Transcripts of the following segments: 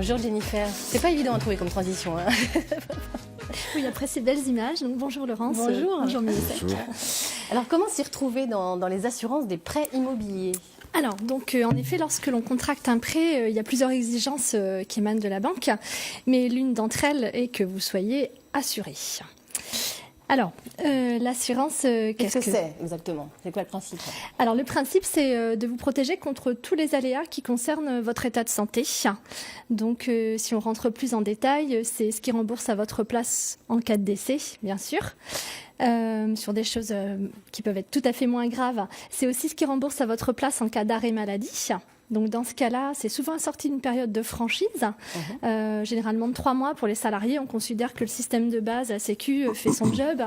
Bonjour Jennifer. C'est pas évident à trouver comme transition. Hein. Oui, après ces belles images. Donc bonjour Laurence. Bonjour. Bonjour Mélissa. Alors comment s'y retrouver dans les assurances des prêts immobiliers ? Alors, donc, en effet, lorsque l'on contracte un prêt, il y a plusieurs exigences qui émanent de la banque, mais l'une d'entre elles est que vous soyez assuré. Alors, l'assurance, qu'est-ce que c'est exactement ? C'est quoi le principe ? Alors, le principe, c'est de vous protéger contre tous les aléas qui concernent votre état de santé. Donc, si on rentre plus en détail, c'est ce qui rembourse à votre place en cas de décès, bien sûr. Sur des choses qui peuvent être tout à fait moins graves. C'est aussi ce qui rembourse à votre place en cas d'arrêt maladie. Donc dans ce cas-là, c'est souvent assorti d'une période de franchise, généralement de 3 mois pour les salariés. On considère que le système de base, la Sécu, fait son job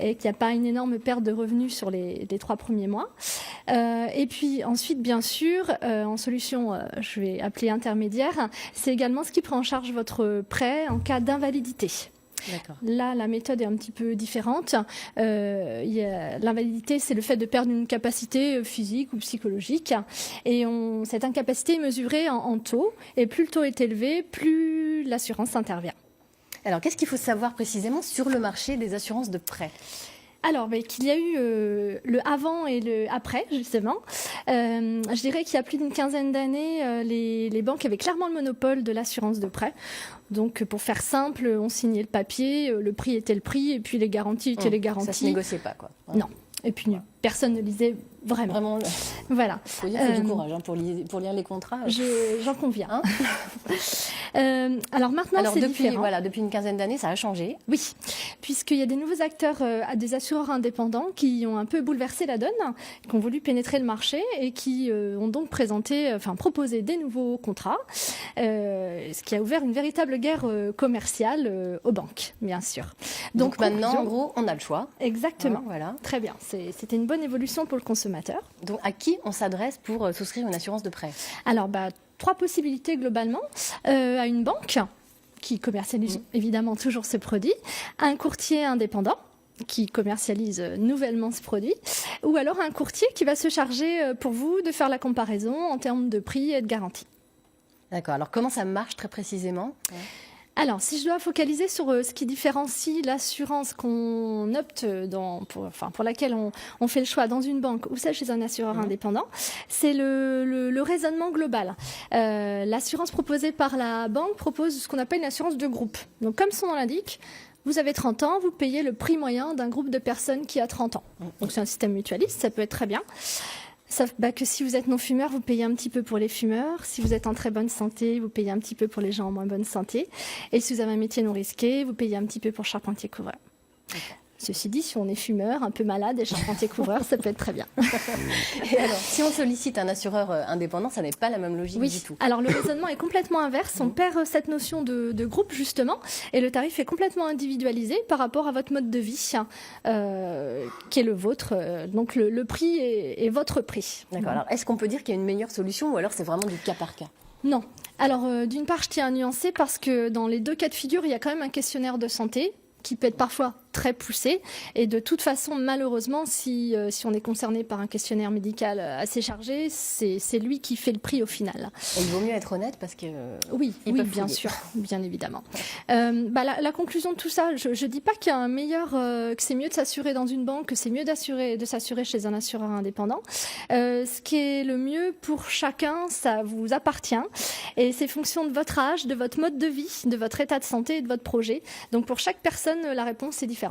et qu'il n'y a pas une énorme perte de revenus sur les 3 premiers mois. Et puis ensuite, bien sûr, en solution, je vais appeler intermédiaire, c'est également ce qui prend en charge votre prêt en cas d'invalidité. Là, la méthode est un petit peu différente. L'invalidité, c'est le fait de perdre une capacité physique ou psychologique. Et cette incapacité est mesurée en taux. Et plus le taux est élevé, plus l'assurance intervient. Alors, qu'est-ce qu'il faut savoir précisément sur le marché des assurances de prêt ? Alors, qu'il y a eu le avant et le après, justement. Je dirais qu'il y a plus d'une quinzaine d'années, les banques avaient clairement le monopole de l'assurance de prêt. Donc, pour faire simple, on signait le papier, le prix était le prix, et puis les garanties étaient les garanties. Ça se négociait pas, quoi. Ouais. Non. Et puis, personne ne lisait vraiment. Voilà. Il faut dire, du courage pour lire les contrats. J'en conviens. Alors maintenant, c'est différent. Depuis une quinzaine d'années, ça a changé. Oui, puisqu'il y a des nouveaux acteurs, des assureurs indépendants qui ont un peu bouleversé la donne, qui ont voulu pénétrer le marché et qui ont donc proposé des nouveaux contrats, ce qui a ouvert une véritable guerre commerciale aux banques, bien sûr. Donc maintenant, en gros, on a le choix. Exactement. Voilà. Très bien. C'était une bonne évolution pour le consommateur. Donc, à qui on s'adresse pour souscrire une assurance de prêt ? Alors, 3 possibilités globalement. À une banque qui commercialise évidemment toujours ce produit, un courtier indépendant qui commercialise nouvellement ce produit, ou alors un courtier qui va se charger pour vous de faire la comparaison en termes de prix et de garantie. D'accord. Alors, comment ça marche très précisément ? Alors, si je dois focaliser sur ce qui différencie l'assurance qu'on opte pour laquelle on fait le choix dans une banque ou celle chez un assureur indépendant, c'est le raisonnement global. L'assurance proposée par la banque propose ce qu'on appelle une assurance de groupe. Donc, comme son nom l'indique, vous avez 30 ans, vous payez le prix moyen d'un groupe de personnes qui a 30 ans. Donc, c'est un système mutualiste, ça peut être très bien. Sauf que si vous êtes non-fumeur, vous payez un petit peu pour les fumeurs. Si vous êtes en très bonne santé, vous payez un petit peu pour les gens en moins bonne santé. Et si vous avez un métier non risqué, vous payez un petit peu pour charpentier-couvreur. Okay. Ceci dit, si on est fumeur, un peu malade et charpentier-couvreur, ça peut être très bien. Et alors, si on sollicite un assureur indépendant, ça n'est pas la même logique du tout. Alors le raisonnement est complètement inverse. On perd cette notion de groupe, justement, et le tarif est complètement individualisé par rapport à votre mode de vie, qui est le vôtre. Donc le prix est votre prix. D'accord. Alors, est-ce qu'on peut dire qu'il y a une meilleure solution ou alors c'est vraiment du cas par cas ? Non. Alors, d'une part, je tiens à nuancer parce que dans les 2 cas de figure, il y a quand même un questionnaire de santé qui peut être parfois très poussé. Et de toute façon, malheureusement, si on est concerné par un questionnaire médical assez chargé, c'est lui qui fait le prix au final. Et il vaut mieux être honnête parce que... Oui, bien sûr, bien évidemment. La conclusion de tout ça, je ne dis pas qu'il y a que c'est mieux de s'assurer dans une banque, que c'est mieux de s'assurer chez un assureur indépendant. Ce qui est le mieux pour chacun, ça vous appartient. Et c'est fonction de votre âge, de votre mode de vie, de votre état de santé et de votre projet. Donc pour chaque personne, la réponse est différente.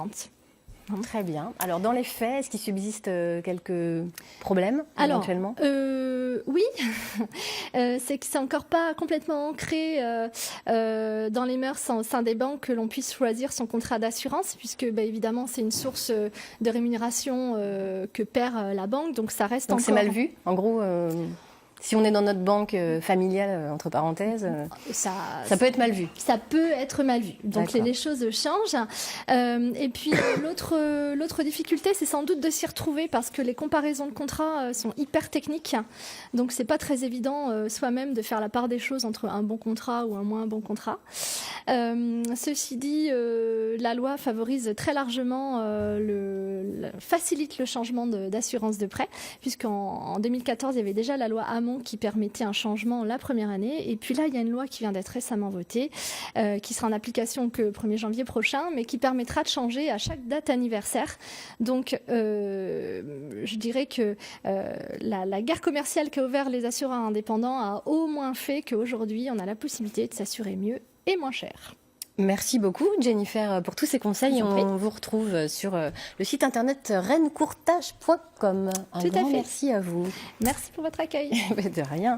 Très bien. Alors, dans les faits, est-ce qu'il subsiste quelques problèmes éventuellement ? Oui. C'est que c'est encore pas complètement ancré dans les mœurs au sein des banques que l'on puisse choisir son contrat d'assurance, puisque évidemment, c'est une source de rémunération que perd la banque. Donc, ça reste encore... Donc, c'est mal vu, en gros si on est dans notre banque familiale, entre parenthèses, ça peut être mal vu. Ça peut être mal vu. Donc les choses changent. Et puis l'autre difficulté, c'est sans doute de s'y retrouver parce que les comparaisons de contrats sont hyper techniques. Donc c'est pas très évident soi-même de faire la part des choses entre un bon contrat ou un moins bon contrat. Ceci dit, la loi favorise très largement, facilite le changement d'assurance de prêt, puisqu'en 2014, il y avait déjà la loi Hamon amont qui permettait un changement la première année. Et puis là, il y a une loi qui vient d'être récemment votée, qui sera en application que le 1er janvier prochain, mais qui permettra de changer à chaque date anniversaire. Donc, je dirais que la guerre commerciale qu'a ouvert les assureurs indépendants a au moins fait qu'aujourd'hui, on a la possibilité de s'assurer mieux et moins cher. Merci beaucoup Jennifer pour tous ces conseils. On vous retrouve sur le site internet rennescourtage.com. Un grand merci à vous. Merci pour votre accueil. De rien.